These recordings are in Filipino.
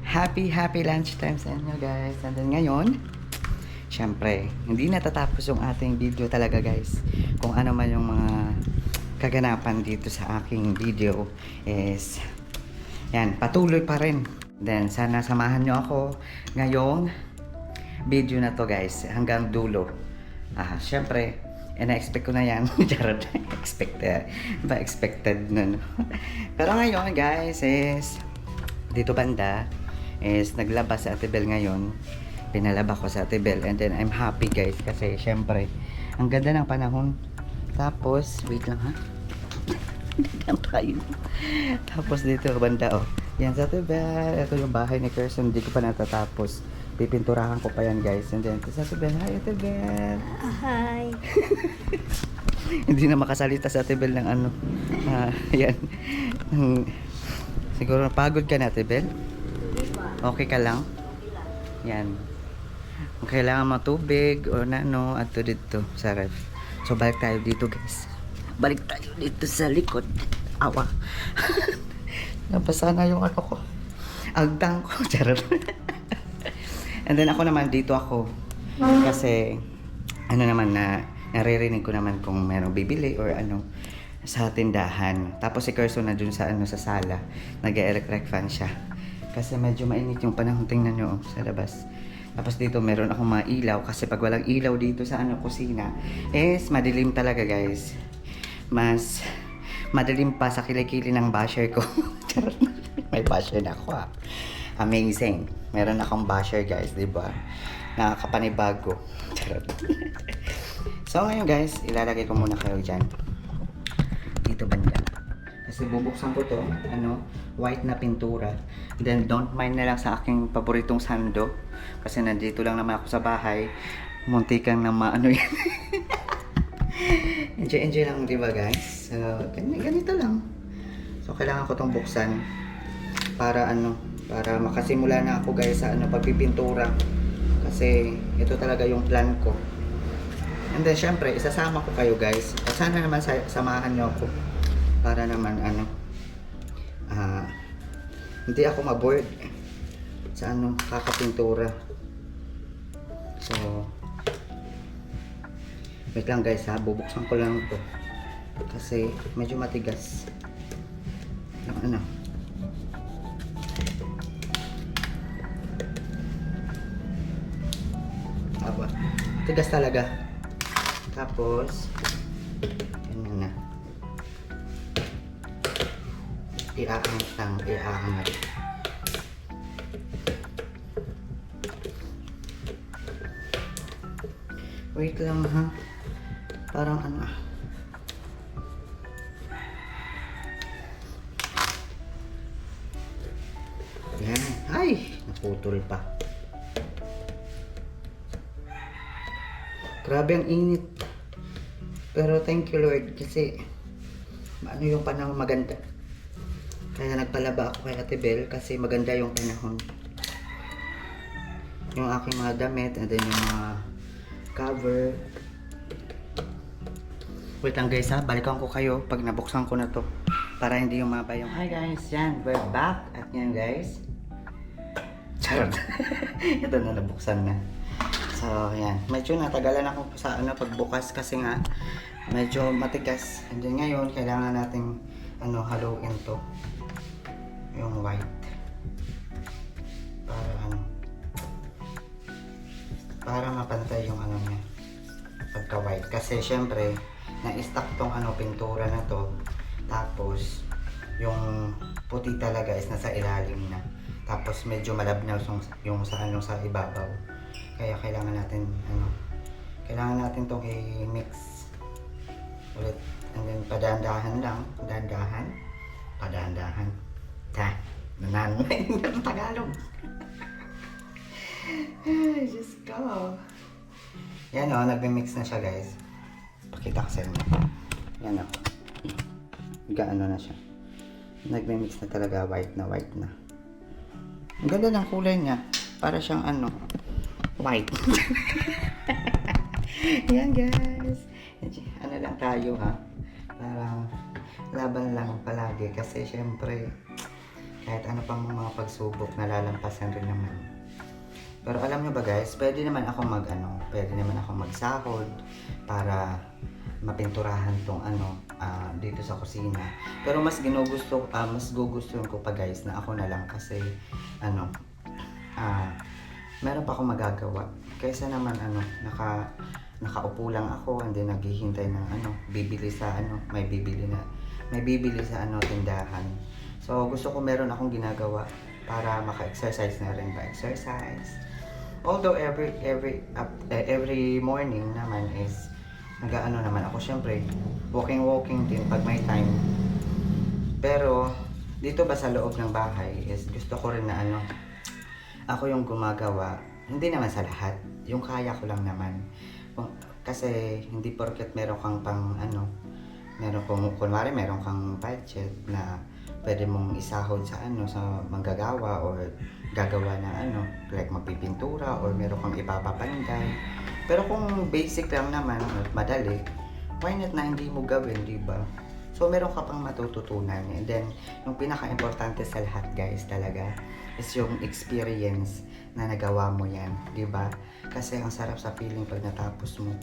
Happy lunchtime sa inyo guys. And then ngayon, syempre, hindi natatapos yung ating video talaga guys. Kung ano man yung mga kaganapan dito sa aking video is, yan, patuloy pa rin. Then, sana samahan nyo ako ngayong video na to guys, hanggang dulo. Syempre, na-expect ko na yan. Charot, expected na no. Pero ngayon guys is, dito banda, is naglabas si Ate Bel ngayon. Pinalaba ko sa Ate Bel. And then, I'm happy guys kasi syempre, ang ganda ng panahon. Tapos, wait lang ha. Ganyan tayo. Tapos dito banda oh. Yan sa Ate Bel. Ito yung bahay ni Kirsten. Hindi ko pa natatapos. Pipinturahan ko pa yan guys. And then, sa Ate Bel. Hi Ate Bel. Hi. Hindi na makasalita sa Ate Bel ng ano. Yan. Siguro pagod ka na Ate Bel? Okay ka lang? Yan. Kung kailangan mo tubig o na ano, ato dito sa ref. So balik tayo dito guys. Balik tayo dito sa likod. Awa. Napasa na yung ano ko. Agdang ko. Charot. And then ako naman dito ako. Kasi ano naman na naririnig ko naman kung merong bibili or ano sa tindahan. Tapos si Carson na dun sa ano sa sala. Nag-electric fan siya. Kasi medyo mainit yung panahon. Tingnan nyo sa labas. Tapos dito meron akong mga ilaw. Kasi pag walang ilaw dito sa ano kusina is madilim talaga guys. Mas madilim pa sa kilikili ng basher ko. May basher na ako Amazing. Meron akong basher guys, di ba? Nakakapanibago. So ngayon guys, ilalagay ko muna kayo dyan. Dito banda. Kasi bubuksan ko to, ano, white na pintura. Then don't mind na lang sa aking paboritong sando. Kasi nandito lang naman ako sa bahay. Muntikan na maano yan. Enjoy lang, di ba guys? So, ganito lang. So, kailangan ko tong buksan para ano, para makasimula na ako guys sa ano, pagpipintura. Kasi ito talaga yung plan ko. And then, syempre, isasama ko kayo guys. Sana naman samahan nyo ako para naman ano, hindi ako maboard sa ano, kakapintura. So, wait lang guys ha, bubuksan ko lang to kasi medyo matigas yung ano. Aba, tigas talaga. Tapos ganyan na, iaangat. Wait lang ha. Parang ano yan. Ay! Naputol pa. Grabe ang init. Pero thank you Lord kasi ano yung panahon maganda. Kaya nagpalaba ako kay Ate Bel kasi maganda yung panahon. Yung aking mga damit and then yung mga cover. Wait lang guys ha, balikan ko kayo pag nabuksan ko na to para hindi umaba yung hi guys, yan, we're back at yan guys. Charot. Ito na, nabuksan na. So yan, medyo natagalan ako sa ano pagbukas kasi nga medyo matigas. And then ngayon kailangan nating ano, haluin to yung white para ano, para mapantay yung ano niya pagka white. Kasi syempre na-stock tong ano, pintura na to. Tapos yung puti talaga is nasa ilalim na. Tapos medyo malabnaw yung sa ano, sa ibabaw. Kaya kailangan natin ano, kailangan natin tong i-mix ulit. And then padahan-dahan lang, padahan-dahan. Nananay ng Tagalog. Ay, Diyos ko. Yan o, nagme-mix na siya guys. Pakita ko sa inyo. Yan o. Gaano na siya. Nagme-mix na talaga, white na. Ang ganda ng kulay niya. Para siyang ano, white. Yan guys. Ano lang tayo ha. Parang laban lang palagi. Kasi syempre, Kahit ano pang mga pagsubok, nalalampasan rin naman. Pero alam nyo ba guys, pwede naman ako pwede naman ako magsahod para mapinturahan tong dito sa kusina. Pero mas gugustuhan ko pa guys na ako na lang kasi meron pa akong magagawa. Kaysa naman nakaupo lang ako and then naghihintay ng bibili sa may bibili sa tindahan. So gusto ko meron akong ginagawa para maka-exercise na rin exercise. Although every morning naman is naman ako syempre walking din pag may time. Pero dito ba sa loob ng bahay is gusto ko rin na ako yung gumagawa. Hindi naman sa lahat, yung kaya ko lang naman. Kasi hindi porket meron kang kunwari meron kang budget na pwede mong isahod sa sa manggagawa or gagawa na like magpipintura or meron kang ipapapanday. Pero kung basic lang naman at madali, why not na hindi mo gawin, di ba? So meron ka pang matututunan. And then yung pinaka-importante sa lahat guys talaga is yung experience na nagawa mo yan, di ba? Kasi ang sarap sa feeling pag natapos mo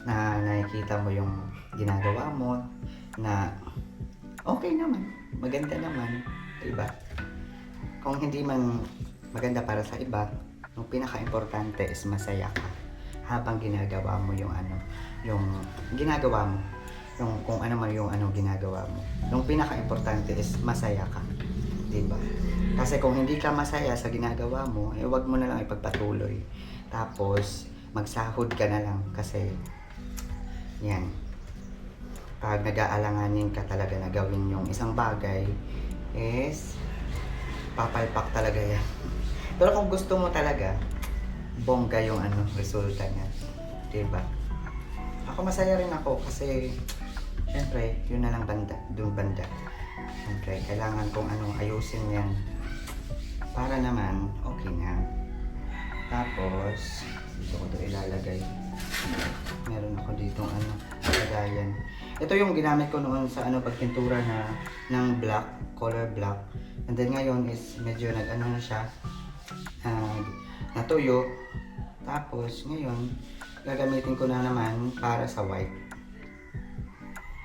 na nakikita mo yung ginagawa mo na okay naman, maganda naman, di ba? Kung hindi man maganda para sa iba, yung pinaka-importante is masaya ka habang ginagawa mo yung yung ginagawa mo, yung kung ano man yung ginagawa mo. Yung pinaka-importante is masaya ka, di ba? Kasi kung hindi ka masaya sa ginagawa mo, wag mo na lang ipagpatuloy. Tapos magsahod ka na lang kasi yan. Pag nag-aalanganin ka talaga na gawin yung isang bagay is papalpak talaga yan. Pero kung gusto mo talaga, bongga yung resulta niya, diba? Ako masaya rin ako kasi syempre yun na lang banda. Syempre kailangan kong ayusin yan para naman okay na. Tapos dito ko to ilalagay. Meron ako dito lagayan. Ito yung ginamit ko noon sa pagpintura ng black, color black. And then ngayon is medyo na siya, natuyo. Tapos ngayon gagamitin ko na naman para sa white,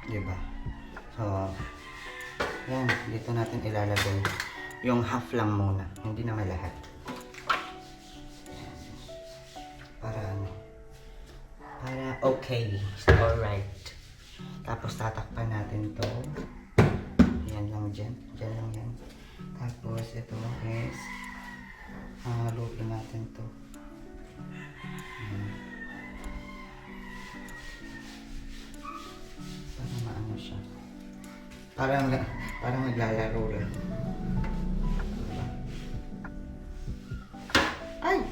diba? So yan, dito natin ilalagay yung half lang muna, hindi naman lahat, para okay, alright. Tapos tatakpan natin to, yan lang dyan lang yan. Tapos ito is haluin natin to. Para maano siya. Parang naglalaro lang. Ay!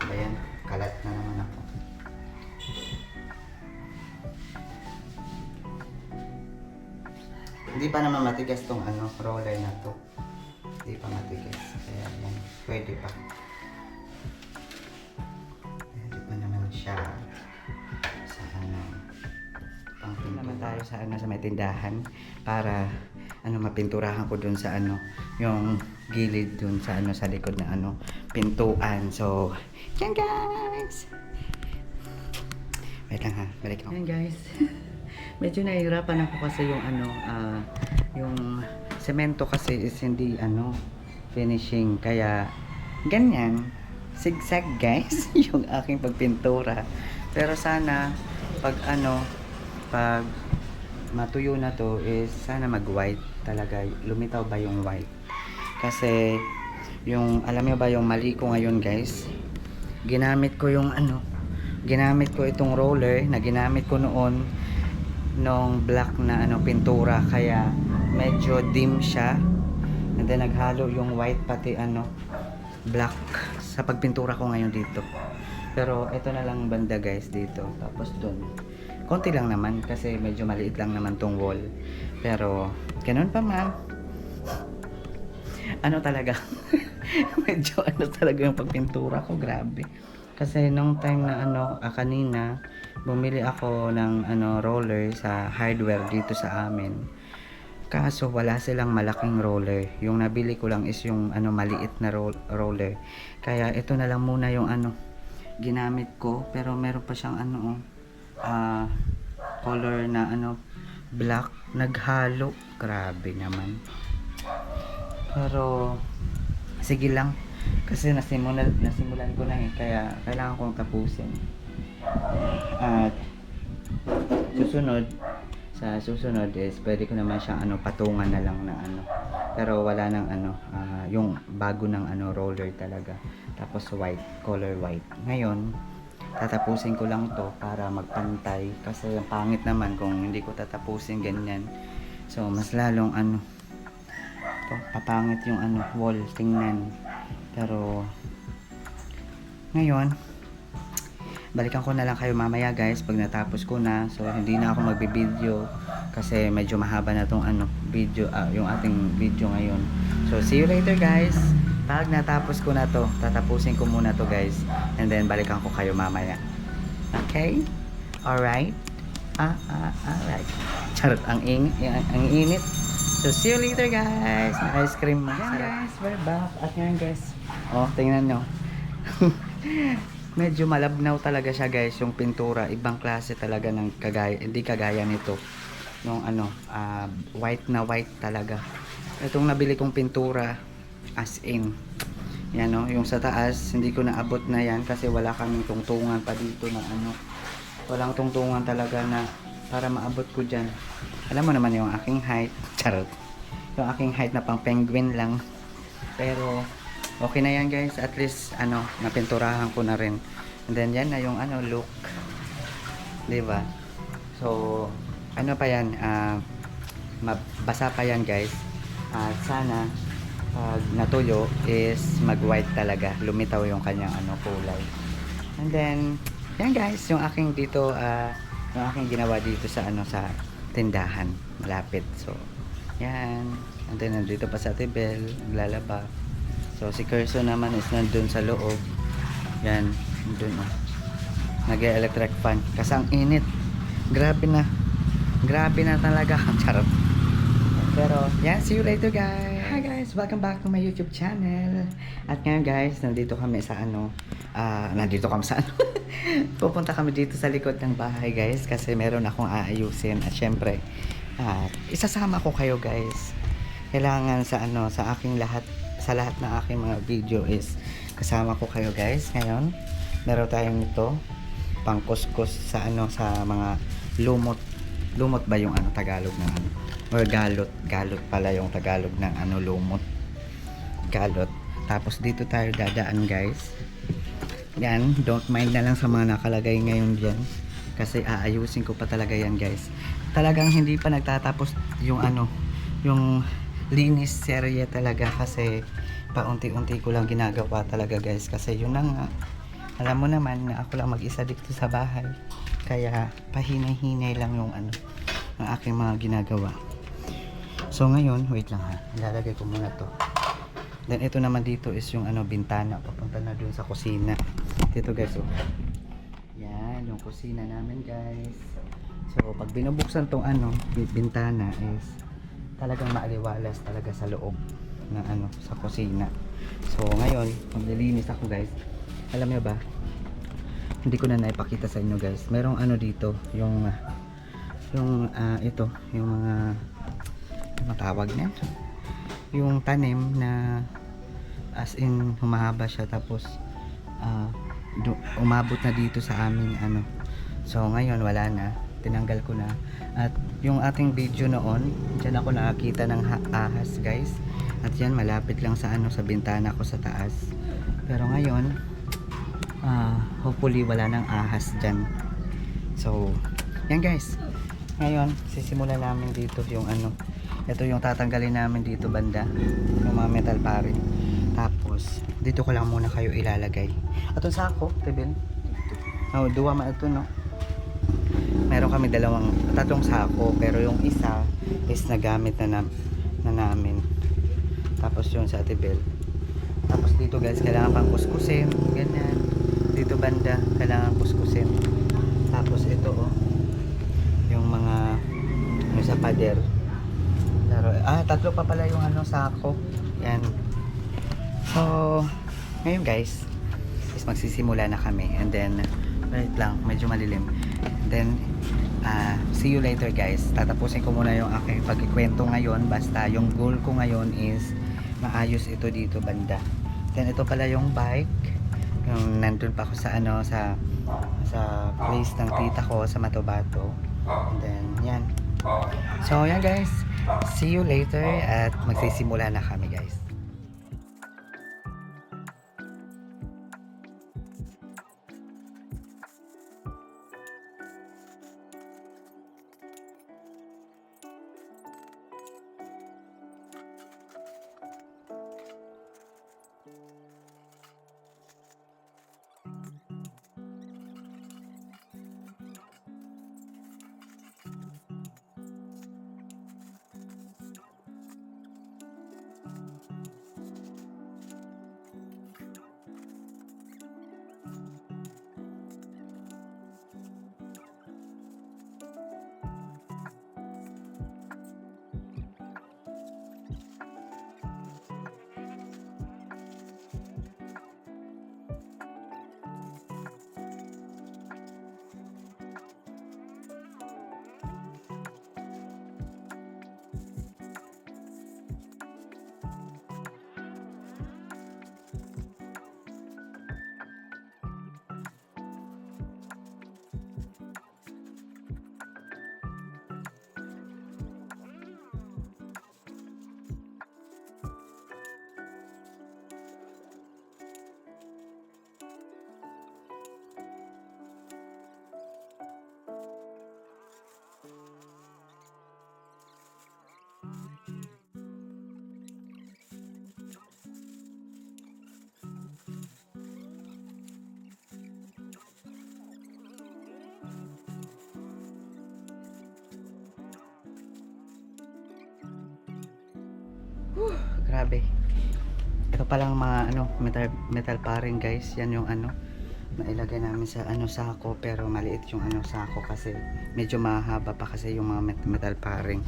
Ayan, kalat na naman ako. Hindi pa naman matigas tong roller na to. Hindi pa matigas. Kaya yan, pwede pa. Pwede pa naman siya sa pangpintura naman tayo sa sa may tindahan para mapinturahan ko dun sa yung gilid dun sa sa likod na pintuan. So yan guys, wait lang ha, balik ako. Yan guys. Medyo nahihirapan ako kasi yung yung semento kasi is hindi finishing, kaya ganyan zigzag guys yung aking pagpintura. Pero sana pag pag matuyo na to is sana mag white talaga, lumitaw ba yung white. Kasi yung alam niyo ba yung mali ko ngayon guys, ginamit ko itong roller na ginamit ko noon nung black na pintura, kaya medyo dim siya, and then naghalo yung white pati black sa pagpintura ko ngayon dito. Pero ito na lang banda guys dito, tapos dun konti lang naman kasi medyo maliit lang naman tong wall. Pero ganun pa man talaga medyo talaga yung pagpintura ko, grabe. Kasi nung time na kanina bumili ako ng roller sa hardware dito sa amin. Kaso wala silang malaking roller. Yung nabili ko lang is yung ano maliit na roller. Kaya ito na lang muna yung ano ginamit ko, pero meron pa siyang ano color na ano black naghalo. Grabe naman. Pero sige lang kasi nasimulan ko na kaya kailangan kong tapusin. At sa susunod is pwede ko naman siyang ano patungan na lang na ano, pero wala nang ano yung bago ng ano roller talaga, tapos white, color white. Ngayon tatapusin ko lang to para magpantay kasi ang pangit naman kung hindi ko tatapusin ganyan. So mas lalong ano to, papangit yung ano wall tingnan. Pero ngayon balikan ko na lang kayo mamaya guys pag natapos ko na. So hindi na ako magbibideo kasi medyo mahaba na tong ano video, yung ating video ngayon. So see you later guys. Pag natapos ko na to, tatapusin ko muna to guys, and then balikan ko kayo mamaya. Okay? Alright? Alright. Charot, ang init. So see you later guys. May ice cream. Ayan guys, we're back. At ngayon guys, oh tingnan nyo. Medyo malabnaw talaga siya guys yung pintura, ibang klase talaga ng kagaya, hindi kagaya nito nung ano white na white talaga. Itong nabili kong pintura as in yan no, yung sa taas hindi ko naabot na yan kasi wala kaming tungtungan pa dito na ano, walang tungtungan talaga na para maabot ko dyan. Alam mo naman yung aking height, charot, yung aking height na pang penguin lang. Pero okay na yan guys, at least ano napinturahan ko na rin, and then yan na yung ano look, diba? So ano pa yan, mabasa pa yan guys, at sana pag natuyo is mag white talaga, lumitaw yung kanyang ano kulay. And then yan guys yung aking dito, yung aking ginawa dito sa ano sa tindahan malapit. So yan, and then nandito pa sa tibel naglalaba. So si Kerso naman is nandun sa loob. Yan, nandun oh. Nag-electric fan kasi ang init. Grabe na talaga. Charot. Pero yan, see you later guys. Hi guys, welcome back to my YouTube channel. At ngayon guys, nandito kami sa ano, pupunta kami dito sa likod ng bahay guys kasi meron akong aayusin. At syempre isasama ko kayo guys. Kailangan sa ano, sa aking lahat, sa lahat ng aking mga video is kasama ko kayo guys. Ngayon meron tayong ito pang kuskus sa ano, sa mga lumot ba yung ano Tagalog ng ano, or galot pala yung Tagalog ng ano lumot, galot. Tapos dito tayo dadaan guys. Yan, don't mind na lang sa mga nakalagay ngayon dyan kasi aayusin ko pa talaga yan guys. Talagang hindi pa nagtatapos yung ano, yung linis serye talaga kasi paunti-unti ko lang ginagawa talaga guys kasi yun na nga, alam mo naman na ako lang mag-isa dito sa bahay kaya pahinay-hinay lang yung ano ng aking mga ginagawa. So ngayon, wait lang ha, ilalagay ko muna to. Then ito naman dito is yung ano bintana papunta na dun sa kusina dito guys. Oh yan yung kusina namin guys. So pag binubuksan tong ano bintana is talagang maaliwalas talaga sa loob ng ano sa kusina. So ngayon maglilinis ako guys. Alam niyo ba, hindi ko na naipakita sa inyo guys, merong ano dito yung ito yung mga matawag na yung tanim na as in humahaba siya tapos umabot na dito sa amin ano. So ngayon wala na, tinanggal ko na. At yung ating video noon, dyan ako nakakita ng ahas guys. At yan malapit lang sa ano, sa bintana ko sa taas. Pero ngayon hopefully wala nang ahas dyan. So yan guys, ngayon sisimulan namin dito yung ano, ito yung tatanggalin namin dito banda, yung mga metal paring. Tapos dito ko lang muna kayo ilalagay atong sako tibin. Oh, duwa man ito no, meron kami tatlong sako pero yung isa is nagamit na namin. Tapos yung sa tibel. Tapos dito guys kailangan pang kuskusin ganyan, dito banda kailangan kuskusin. Tapos ito oh, yung mga sa pader, pero tatlo pa pala yung ano sako. Yan. So, ngayon guys, is magsisimula na kami. And then, wait lang, medyo malilim. And then, see you later guys. Tatapusin ko muna yung aking pagkikwento ngayon. Basta yung goal ko ngayon is maayos ito dito banda. Then, ito pala yung bike. Yung nandun pa ako sa ano, sa place ng tita ko sa Matobato. And then, yan. So, yan guys. See you later at magsisimula na kami guys. Grabe. Ito palang mga ano, metal paring guys. Yan yung ano, nailagay namin sa ano sako, pero maliit yung ano sako kasi medyo mahaba pa kasi yung mga metal paring.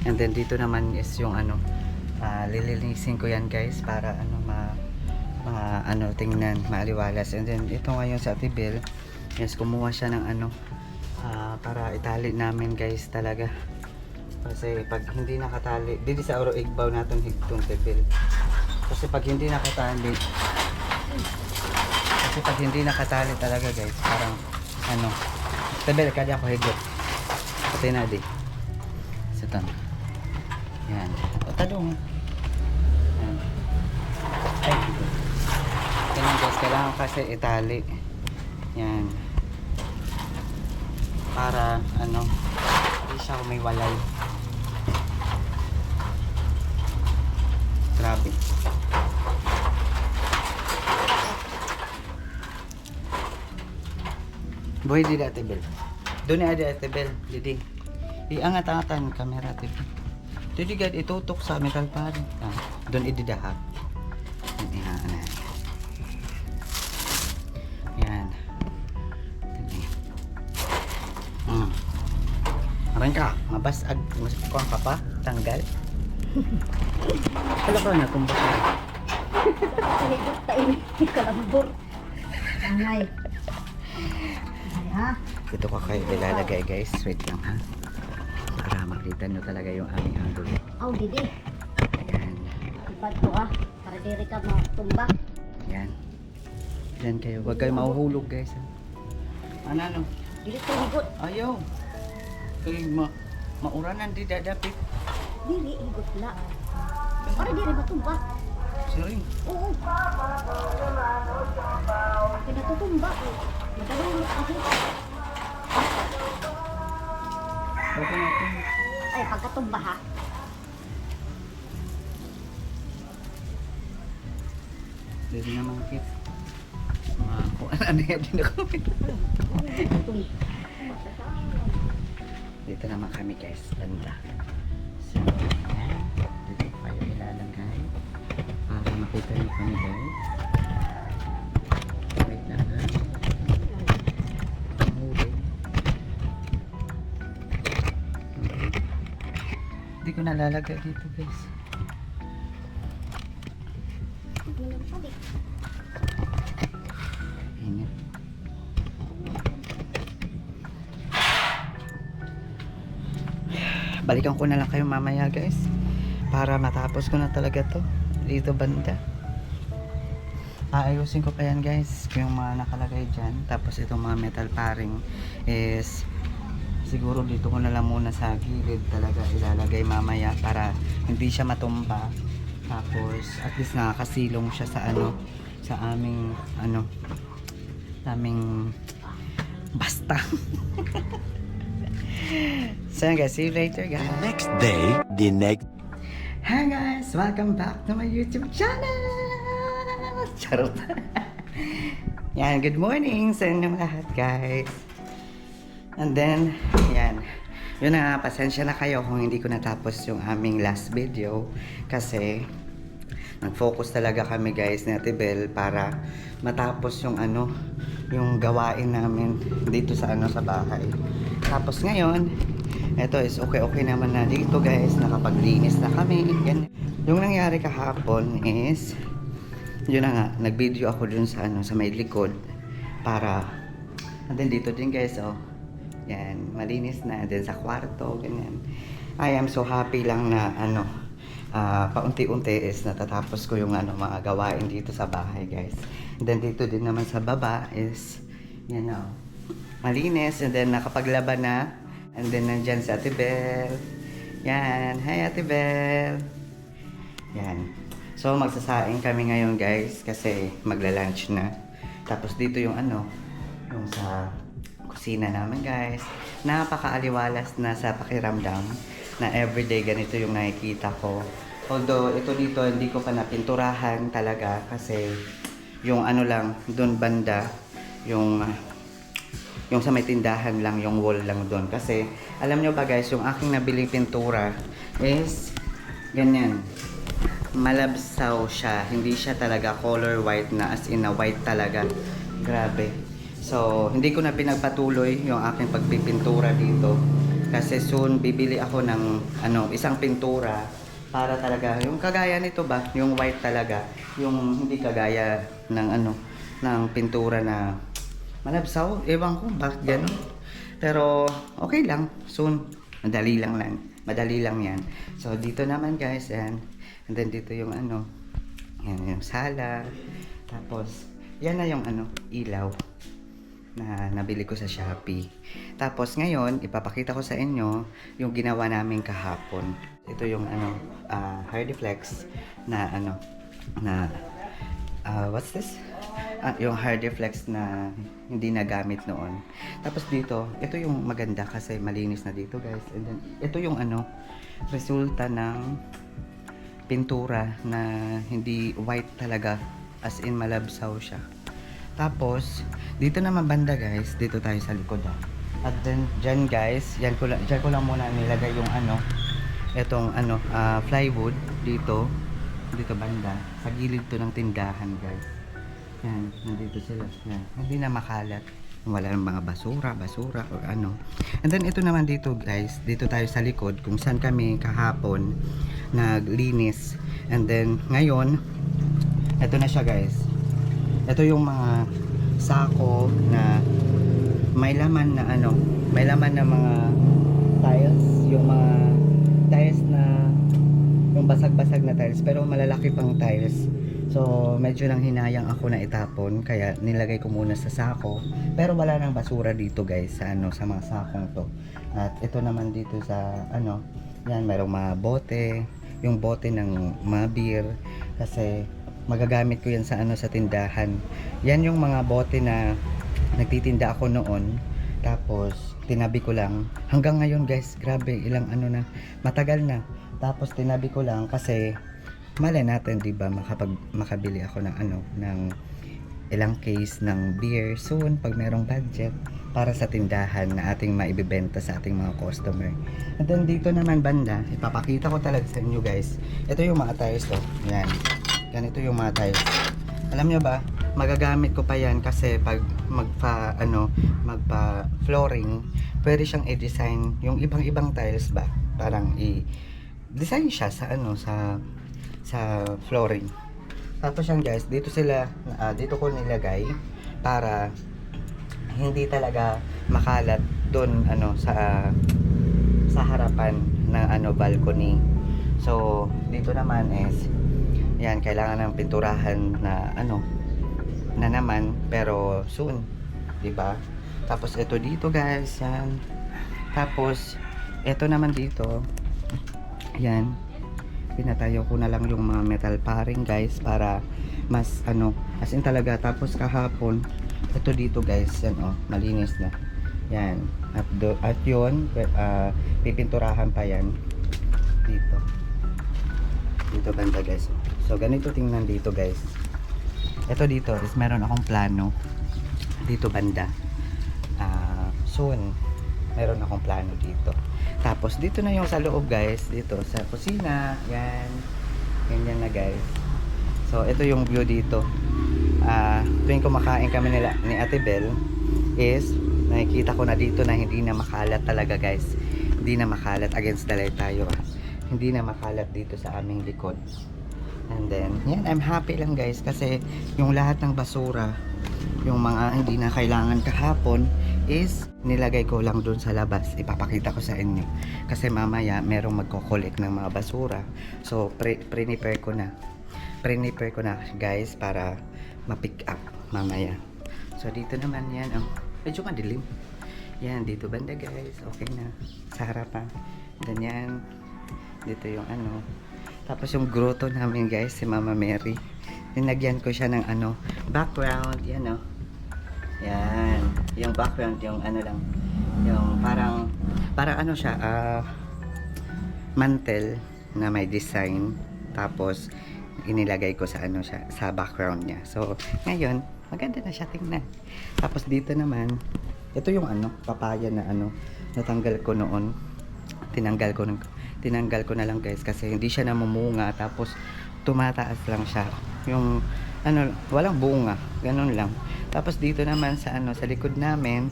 And then dito naman is yung ano, lilinisin ko yan guys para ano ano tingnan maaliwalas. And then ito ngayon sa Tibel, yes, kumuha siya ng ano para itali namin guys talaga. Kasi pag hindi nakatali, dito sa Oro Igbaw natin higtong Tibel. Kasi pag hindi nakatali, talaga guys, parang ano, Tibel kaya ako higot. Pati na di. Sa tan. Yan. O talong. Yan. Ay, ganun guys, kailangan kasi itali. Yan. Para ano, hindi siya umiwalay. Grabe. Boy di dati bel. Doon ni ada ate bel, didi. Iangat-angatan kamera tib. Didi gad itutok sa metal pad. Doon ididahat. Yan. Aran ka, mabasag, masikuan ka pa, tanggal. Kala ko na kung bakit. Kalibot tayo, kalambor. Angay. Ha? Ito ko kayo ilalagay guys. Wait lang ha. Para makita nyo talaga yung aming angle. Aw, didi. Ayan. Ipad ko para diri ka matumba. Ayan. Ayan kayo. Huwag kayo mahuhulog guys ha. Ano? Dili ko higot. Ayaw. Kaya mauranan di dadapit. Dili higot la. Para diri matumba. Sorry. Oo. Pinatutumba ko. Madalulot kasi. Huwag natin. Ay, pagkatumba ha. Hindi naman kit. Kung ano yan din ako. Dito naman kami guys. Banda. So, ayan. Dito kayo ilalagay. Para makita nyo kami guys. Wait lang ha. Huli. Di ko nalalagay dito guys. Init. Balikan ko na lang kayo mamaya guys. Para matapos ko na talaga to. Dito banda. Aayusin ko pa yan guys. Yung mga nakalagay dyan. Tapos itong mga metal paring is siguro dito ko na lang muna sa gilid talaga ilalagay mamaya para hindi siya matumba. Tapos at least nakakasilong siya sa ano, sa aming ano, aming basta. So yun guys, see you later guys. The next day, Hi guys, welcome back to my YouTube channel. Charot. Yan, good morning sa inyong lahat guys. And then, yan. Yun na, pasensya na kayo kung hindi ko natapos yung aming last video. Kasi, nag-focus talaga kami guys ni Ate Bel para matapos yung ano, yung gawain namin dito sa ano, sa bahay. Tapos ngayon, eto is okay naman na dito guys, nakapaglinis na kami. Yan. Yung nangyari kahapon is, yun na nga, nag-video ako dun sa ano, sa may likod para, and then dito din guys, oh. Yan, malinis na din sa kwarto, ganyan. I am so happy lang na ano, paunti-unti is natatapos ko yung ano, mga gawain dito sa bahay guys. And then dito din naman sa baba is, yan oh, malinis, and then nakapaglaba na. And then nandyan si Ate Bel. Yan, hi Ate Bel. Yan. So magsasaing kami ngayon guys kasi magla-lunch na. Tapos dito yung ano, yung sa kusina namin guys. Napakaaliwalas na sa pakiramdam na everyday ganito yung nakikita ko. Although ito dito hindi ko pa napinturahan talaga kasi yung ano lang doon banda, yung sa may tindahan lang, yung wall lang doon. Kasi alam nyo ba guys, yung aking nabiling pintura is ganyan, malabsaw siya, hindi siya talaga color white na as in na white talaga. Grabe. So hindi ko na pinagpatuloy yung aking pagpipintura dito kasi soon bibili ako ng ano, isang pintura para talaga yung kagaya nito ba, yung white talaga, yung hindi kagaya ng ano, ng pintura na malabsaw. Ewan ko bakit gano'n, pero okay lang, soon, madali lang yan. So dito naman guys, yan. And then dito yung ano, yan yung sala. Tapos yan na yung ano, ilaw na nabili ko sa Shopee. Tapos ngayon ipapakita ko sa inyo yung ginawa namin kahapon. Ito yung ano, Hardiflex na ano, na what's this? Yung Hardiflex na hindi nagamit noon. Tapos dito, ito yung maganda kasi malinis na dito guys. And then ito yung ano, resulta ng pintura na hindi white talaga, as in malabsaw siya. Tapos dito naman banda guys, dito tayo sa likod At then dyan guys, dyan ko lang muna nilagay yung ano, etong ano, plywood dito banda sa gilid to ng tindahan guys. Yan, nandito sila. Yan. Hindi na makalat. Wala ng mga basura or ano. And then ito naman dito guys, dito tayo sa likod kung saan kami kahapon naglinis. And then ngayon, ito na siya guys. Ito yung mga sako na may laman na ano, may laman na mga tiles, yung mga tiles na yung basag-basag na tiles pero malalaki pang tiles. So medyo nang hinayang ako na itapon kaya nilagay ko muna sa sako. Pero wala nang basura dito guys sa ano, sa mga sakong to. At ito naman dito sa ano, yan mayroong mga bote, yung bote ng mga beer kasi magagamit ko yan sa ano, sa tindahan. Yan yung mga bote na nagtitinda ako noon. Tapos tinabi ko lang hanggang ngayon guys, grabe ilang ano na, matagal na. Tapos tinabi ko lang kasi malay natin, di ba, makabili ako ng ano, ng ilang case ng beer soon pag merong budget para sa tindahan na ating maibibenta sa ating mga customer. And then dito naman banda, ipapakita ko talaga sa inyo guys. Ito yung mga tiles to. Yan. Ganito yung mga tiles. Alam nyo ba, magagamit ko pa yan kasi pag magpa flooring, pwede siyang i-design yung ibang tiles ba, parang design siya sa ano, sa flooring. Tapos yan guys, dito dito ko nilagay para hindi talaga makalat doon ano sa harapan ng ano balcony. So dito naman is yan, kailangan ng pinturahan na ano na naman, pero soon, 'di ba? Tapos ito dito guys, yan. Tapos ito naman dito, yan. Pinatayo ko na lang yung mga metal paring guys para mas ano, as in talaga. Tapos kahapon ito dito guys, yan oh, malinis na. Yan. At yun, pipinturahan pa yan dito. Dito banda guys. So ganito tingnan dito guys. Ito dito is meron akong plano dito banda. Soon meron akong plano dito. Tapos dito na yung sa loob guys, dito sa kusina. Yan. Ganyan na guys. So ito yung view dito. Tuwing kumakain kami ni Ate Bel is nakikita ko na dito na hindi na makalat talaga guys. Hindi na makalat, against the light tayo. Hindi na makalat dito sa aming likod. And then, yan, I'm happy lang guys kasi yung lahat ng basura, yung mga hindi na kailangan kahapon is nilagay ko lang dun sa labas. Ipapakita ko sa inyo. Kasi mamaya merong magko-collect ng mga basura. So, prepare ko na guys para ma-pick up mamaya. So, dito naman yan. Oh, medyo madilim. Yan, dito banda guys. Okay na. Sa harapan. Ganyan. Dito yung ano. Tapos yung grotto namin guys, si Mama Mary. Ninagyan ko siya ng ano, background. Yan oh. Yan. Yung background, yung ano lang. Yung parang ano siya, mantel na may design. Tapos, inilagay ko sa ano siya, sa background niya. So, ngayon, maganda na siya tingnan. Tapos dito naman, ito yung ano, papaya na ano, natanggal ko noon. Tinanggal ko na lang guys kasi hindi siya namumunga, tapos tumataas lang siya. Yung ano, walang bunga, ganun lang. Tapos dito naman sa ano, sa likod namin,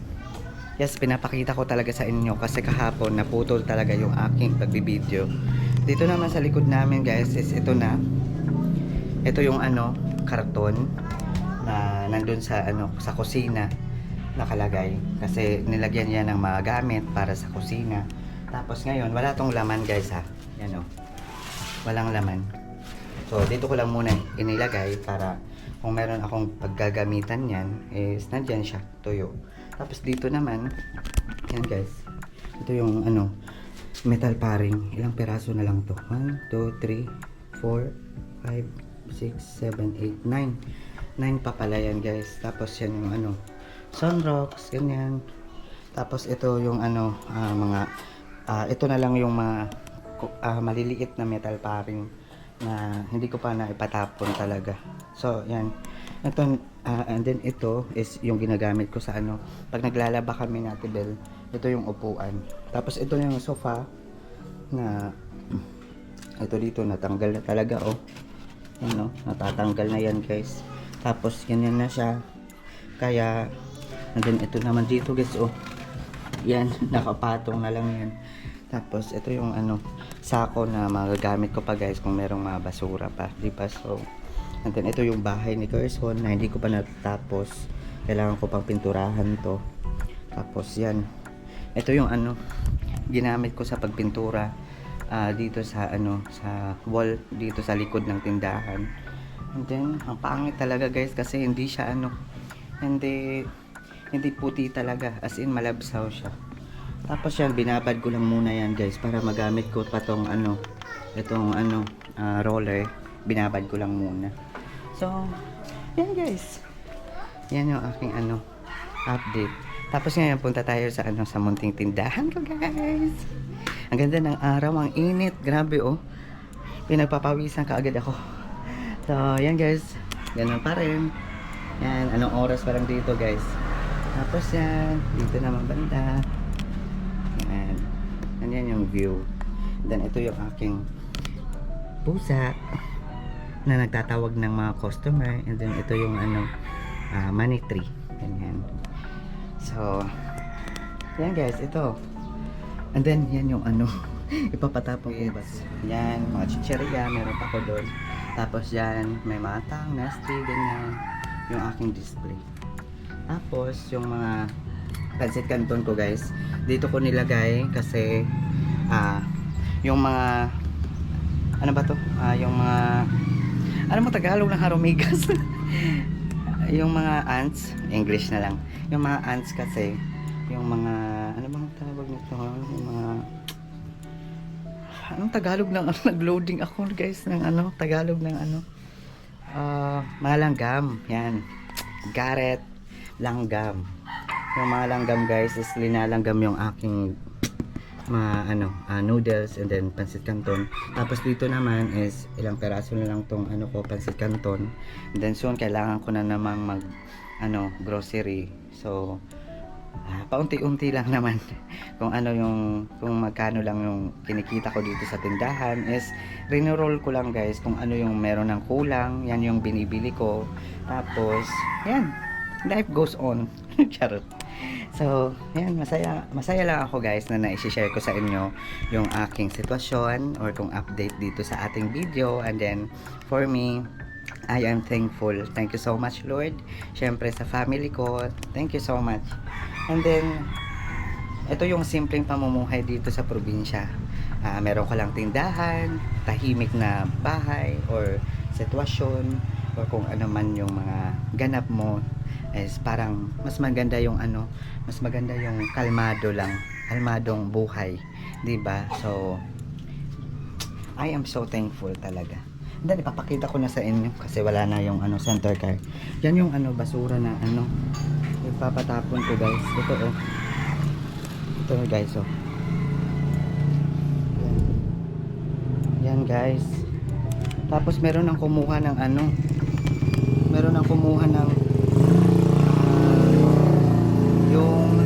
yes, pinapakita ko talaga sa inyo kasi kahapon naputol talaga yung aking pagbibideo. Dito naman sa likod namin guys is ito na. Ito yung ano, karton na nandun sa ano, sa kusina nakalagay kasi nilagyan niya ng mga gamit para sa kusina. Tapos ngayon, wala tong laman guys ha. Yan o. Walang laman. So, dito ko lang muna inilagay para kung meron akong paggagamitan yan, is nandyan siya, tuyo. Tapos dito naman, yan guys. Ito yung ano, metal paring. Ilang peraso na lang to? 1, 2, 3, 4, 5, 6, 7, 8, 9. 9 pa pala yan guys. Tapos yan yung ano, sunrocks, ganyan. Tapos ito yung ano, ito na lang yung mga maliliit na metal paring na hindi ko pa na ipatapon talaga. So, yan. Ito, and then ito is yung ginagamit ko sa ano. Pag naglalaba kami na Ate Bel, ito yung upuan. Tapos ito yung sofa na ito dito natanggal na talaga oh. Yan, no? Natatanggal na yan guys. Tapos ganyan na siya. Kaya, and then ito naman dito guys oh. Yan, nakapatong na lang yan. Tapos ito yung ano, sako na magagamit ko pa guys kung merong mga basura pa, di ba? So, and then ito yung bahay ni Carson na hindi ko pa natatapos. Kailangan ko pang pinturahan to. Tapos yan. Ito yung ano, ginamit ko sa pagpintura dito sa ano, sa wall dito sa likod ng tindahan. And then, ang pangit talaga guys kasi hindi siya ano, hindi puti talaga, as in malabsaw siya. Tapos yan, binabad ko lang muna yan guys para magamit ko pa tong ano, itong ano, roller. Binabad ko lang muna. So, yan guys. Yan yung aking ano, update. Tapos ngayon punta tayo sa ano, sa munting tindahan ko guys. Ang ganda ng araw, ang init, grabe oh. Pinagpapawisan kaagad ako. So, yan guys. Ganun pa rin. Yan, anong oras pa lang dito guys. Tapos yan, dito naman banda. Yan. Yan yung view. Then ito yung aking pusa na nagtatawag ng mga customer. And then ito yung ano, money tree. Ganyan. So, yan guys, ito. And then yan yung ano, Ipapatapon ko yung baso. Yan, mga chicheria, meron pa ko doon. Tapos yan, may mga tang, nasty, ganyan. Yung aking display. Tapos, yung mga pancit canton ko guys, dito ko nilagay kasi yung mga ano ba to? Yung mga ano mo Tagalog ng harumigas. Yung mga ants, English na lang. Yung mga ants kasi, yung mga ano bang tawag nito? Yung mga anong Tagalog ng ano, nag-loading ako guys ng ano, Tagalog ng ano. Mga langgam, yan. Garet, langgam. Yung mga langgam guys is linalanggam yung aking noodles and then pancit canton. Tapos dito naman is ilang peraso na lang tong ano ko pancit canton. And then soon kailangan ko na namang mag grocery. So paunti-unti lang naman kung ano yung kung magkano lang yung kinikita ko dito sa tindahan is rinoroll ko lang guys kung ano yung meron ng kulang, yan yung binibili ko. Tapos yan, life goes on. Charot. So, yan, masaya lang ako guys na na-share ko sa inyo yung aking sitwasyon or kung update dito sa ating video. And then, for me, I am thankful. Thank you so much, Lord. Syempre sa family ko, thank you so much. And then, ito yung simpleng pamumuhay dito sa probinsya. Meron ko lang tindahan, tahimik na bahay or sitwasyon or kung ano man yung mga ganap mo is parang mas maganda yung ano, mas maganda yung kalmadong buhay, 'di ba? So I am so thankful talaga. Then ipapakita ko na sa inyo kasi wala na yung ano center car. Yan yung ano basura na ano ipapatapon ko guys. Ito oh. Ito guys oh. Yan guys. Tapos meron nang kumuha ng ano. Meron nang kumuha ng yung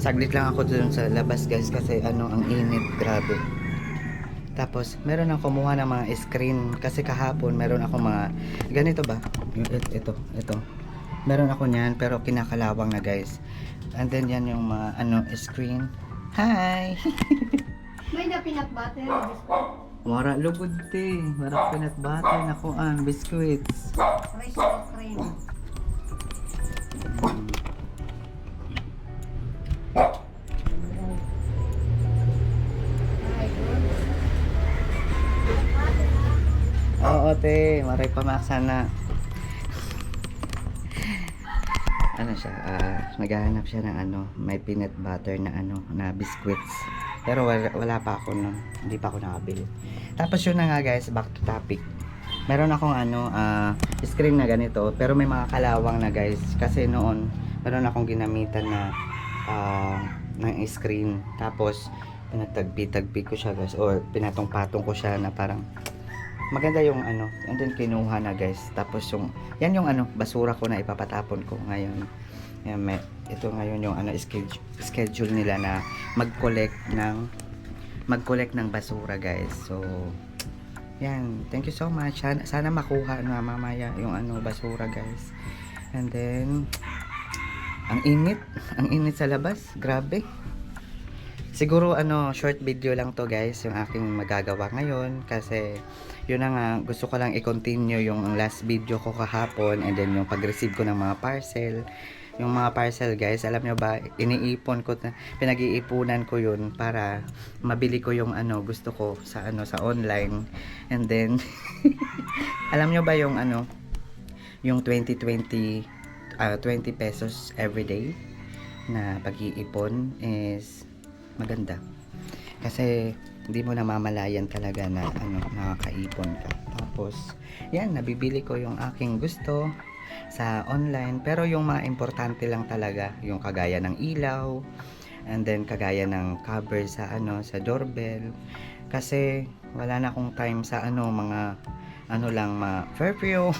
saglit lang ako dun sa labas guys kasi ano ang init, grabe. Tapos meron nang kumuha ng mga screen kasi kahapon meron ako mga ganito ba? Yung ito. Meron ako niyan pero kinakalawang na guys. And then yan yung mga ano screen. Hi. May na peanut butter o biscuit? Wara lugod te. Wara peanut butter na ko ang biscuits. Rice or cream? Oo te, maray pamaksa na. Ano siya, naghahanap siya ng ano, may peanut butter na ano, na biscuits. Pero wala pa ako nun, hindi pa ako nakabili. Tapos yun na nga guys, back to topic. Meron akong ano, screen na ganito, pero may mga kalawang na guys. Kasi noon, meron akong ginamitan na ng screen. Tapos, pinatagpi-tagpi ko siya guys, or pinatong-patong ko siya na parang maganda yung ano, and then kinuha na guys. Tapos yung, yan yung ano, basura ko na ipapatapon ko ngayon. Yan, ito ngayon yung ano, schedule nila na mag-collect ng basura guys. So, yan, thank you so much. Sana makuha na mamaya yung ano, basura guys. And then, ang init sa labas, grabe. Siguro ano, short video lang to guys yung aking magagawa ngayon kasi yun na nga, gusto ko lang i-continue yung last video ko kahapon and then yung pag-receive ko ng mga parcel. Yung mga parcel guys, alam nyo ba, iniipon ko, pinag-iipunan ko yun para mabili ko yung ano, gusto ko sa ano, sa online. And then, alam nyo ba yung ano, yung 20 pesos everyday na pag-iipon is maganda. Kasi hindi mo namamalayan talaga na ano, nakakaipon ka. Tapos, yan, nabibili ko yung aking gusto sa online. Pero yung mga importante lang talaga, yung kagaya ng ilaw, and then kagaya ng cover sa ano, sa doorbell. Kasi wala na akong time sa ano, mga ano lang, mga perfume,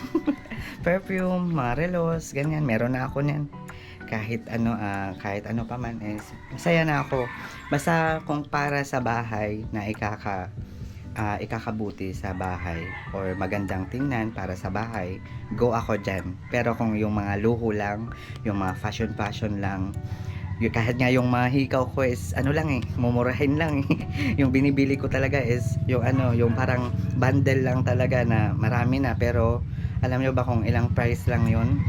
perfume, mga relos, ganyan. Meron na ako niyan. Kahit ano pa man is masaya na ako. Basta kung para sa bahay na ikakabuti sa bahay or magandang tingnan para sa bahay, go ako dyan. Pero kung yung mga luho lang, yung mga fashion lang, kahit nga yung mga hikaw ko is ano lang eh, mumurahin lang eh. Yung binibili ko talaga is yung ano, yung parang bundle lang talaga na marami na, pero alam nyo ba kung ilang price lang yun?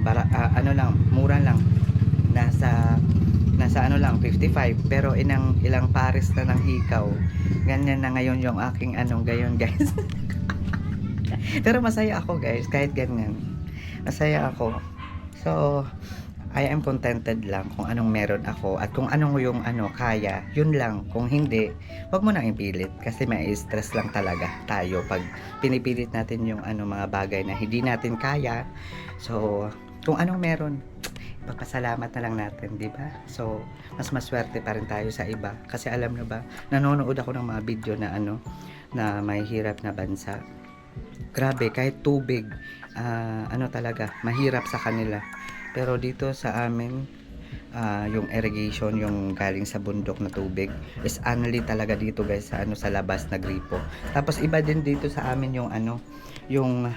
Para, ano lang, mura lang. Nasa ano lang 55, pero ilang pares na ng hikaw. Ganyan na ngayon yung aking anong gayon, guys. Pero masaya ako, guys, kahit ganyan. Masaya ako. So, I am contented lang kung anong meron ako at kung anong yung ano kaya, yun lang. Kung hindi, wag mo nang ipilit kasi may stress lang talaga tayo pag pinipilit natin yung ano mga bagay na hindi natin kaya. So, kung anong meron, ipagpasalamat na lang natin, di ba? So, mas maswerte pa rin tayo sa iba kasi alam nyo ba, nanonood ako ng mga video na ano na may hirap na bansa. Grabe, kahit tubig, ano talaga, mahirap sa kanila. Pero dito sa amin, yung irrigation, yung galing sa bundok na tubig, is only talaga dito guys sa ano sa labas na gripo. Tapos iba din dito sa amin yung ano, yung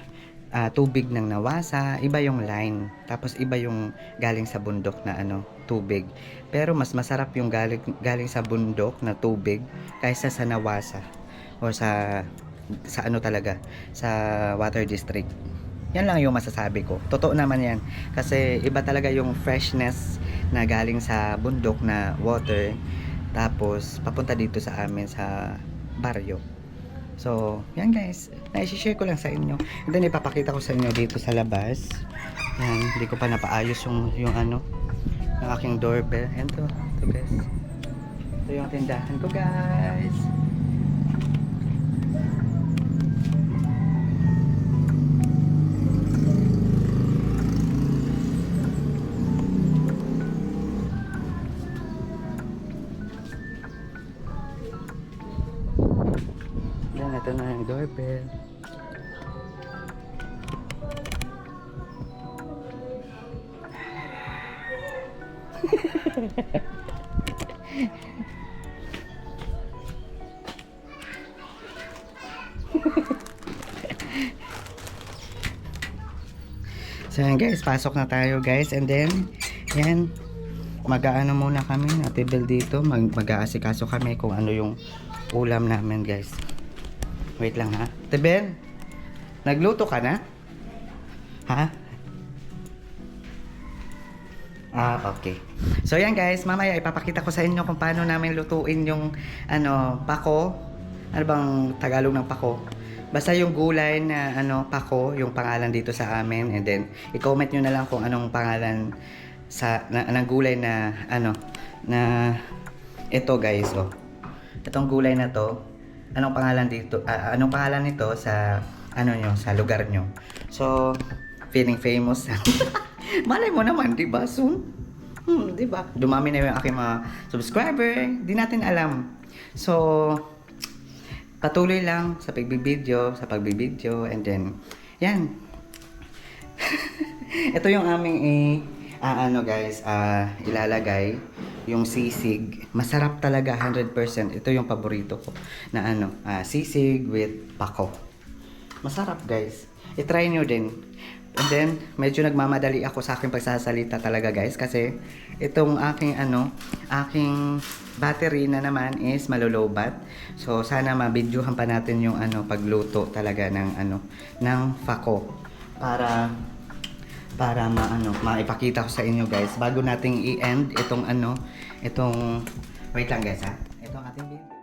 tubig ng nawasa, iba yung line. Tapos iba yung galing sa bundok na ano, tubig. Pero mas masarap yung galing sa bundok na tubig kaysa sa nawasa o sa ano talaga, sa water district. Yan lang yung masasabi ko. Totoo naman yan. Kasi iba talaga yung freshness na galing sa bundok na water. Tapos papunta dito sa amin sa baryo. So, yan guys. Na-share ko lang sa inyo. And then ipapakita ko sa inyo dito sa labas. Yan. Hindi ko pa napaayos yung ano, yung aking doorbell. Yan to. Ito guys. Ito yung tindahan ko guys. Yan, ito na yung doorbell. So yan guys, pasok na tayo guys. And then, yan, mag-aano muna kami, natibel dito. Mag-aasikaso kami kung ano yung ulam namin guys. Wait lang ha. Tibel, nagluto ka na? Ha? Okay. So yan guys, mamaya ipapakita ko sa inyo kung paano namin lutuin yung ano, pako. Ano bang Tagalog ng pako? Basta yung gulay na ano, pako, yung pangalan dito sa amin. And then i-comment nyo na lang kung anong pangalan ng gulay na ano na ito guys, oh. Itong gulay na to, anong pangalan dito? Anong pangalan nito sa ano nyo, sa lugar nyo? So, feeling famous. Malay mo naman, 'di ba? Soon. 'Di ba? Dumami na yung aking mga subscriber. Di natin alam. So, patuloy lang sa pagbibideo, and then yan. Ito yung aming ano guys, ilalagay yung sisig. Masarap talaga 100%. Ito yung paborito ko na ano, sisig with pako. Masarap guys. I-try nyo din. And then, medyo nagmamadali ako sa aking pagsasalita talaga guys kasi itong aking ano, aking battery na naman is malolobat. So, sana mabidyohan pa natin yung ano, pagluto talaga ng ano, ng pako para maipakita ko sa inyo guys bago nating i-end itong ano, wait lang guys ha. Itong ating video.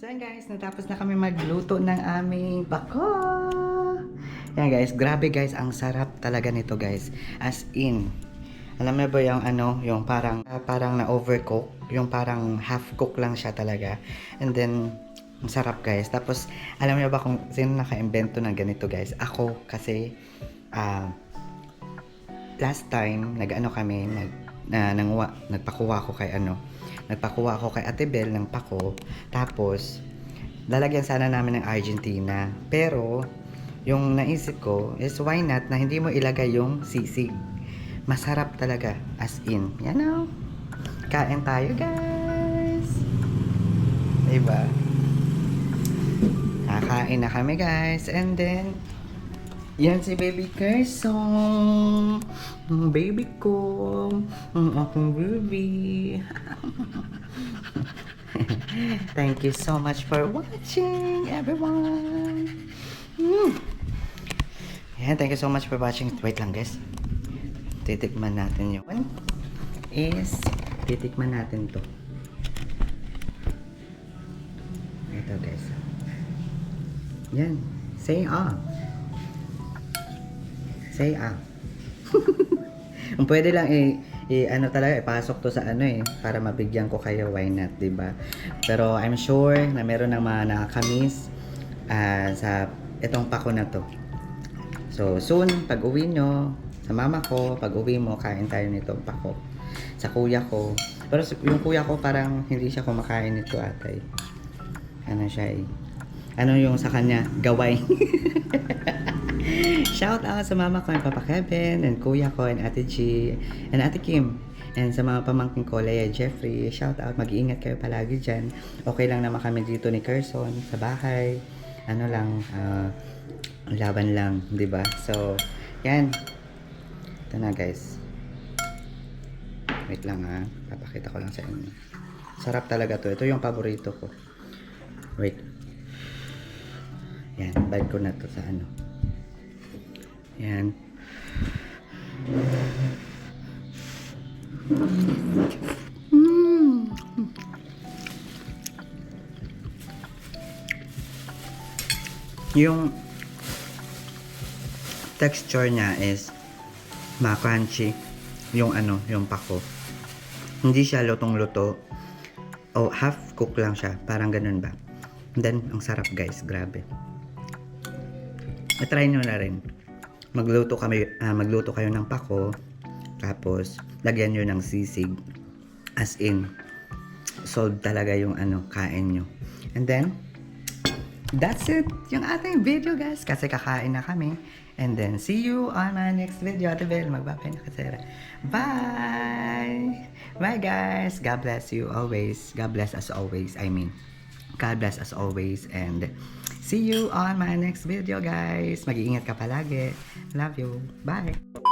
So yan guys, natapos na kami magluto ng aming bako. Yan guys, grabe guys, ang sarap talaga nito guys. As in, alam mo ba yung ano, yung parang na overcook, yung parang half cook lang siya talaga. And then, ang sarap guys. Tapos, alam niyo ba kung sino naka-invento ng ganito guys? Ako kasi, last time, nagpakuha ako kay nagpakuha ako kay Ate Bel ng pako. Tapos, lalagyan sana namin ng Argentina. Pero, yung naisip ko is why not na hindi mo ilagay yung sisig. Masarap talaga. As in, yan o. Kain tayo guys. Diba? Kakain na kami guys. And then, yan si Baby Carson. Baby ko. Ang aking baby. Thank you so much for watching, everyone. Yan, thank you so much for watching. Wait lang guys. Titikman natin yun. Titikman natin to. Ito guys. Yan. Say ah. Say ah. Kung pwede lang ano talaga ipasok to sa para mabigyan ko kayo, why not, 'di ba? Pero I'm sure na meron ng mga nakakamiss sa itong pako na to. So soon pag uwi nyo, sa mama ko, pag uwi mo, kain tayo nitong pako. Sa kuya ko. Pero yung kuya ko parang hindi siya kumakain nito atay. Ano siya ano yung sa kanya? Gaway. Shout out sa mama ko and Papa Kevin and kuya ko and Ate G and Ate Kim. And sa mga pamangkin ko, Leia, Jeffrey, shout out. Mag-iingat kayo palagi dyan. Okay lang naman kami dito ni Carson sa bahay. Ano lang, laban lang, di ba? So, yan. Ito na guys. Wait lang ha. Papakita ko lang sa inyo. Sarap talaga to. Ito yung paborito ko. Wait. Yan. Bad ko na to sa ano. Yan. Yung texture niya is ma-crunchy. Yung yung pako. Hindi siya lutong-luto. O half cook lang siya. Parang ganun ba? And then, ang sarap guys. Grabe. I-try nyo na rin. Magluto kayo ng pako. Tapos, lagyan nyo ng sisig. As in, solve talaga yung kain nyo. And then, that's it. Yung ating video guys. Kasi kakain na kami. And then, see you on my next video. Ate Bel, magbabay na kasera. Bye! Bye guys! God bless you always. God bless us always. God bless us always. And see you on my next video guys. Mag-iingat ka palagi. Love you. Bye!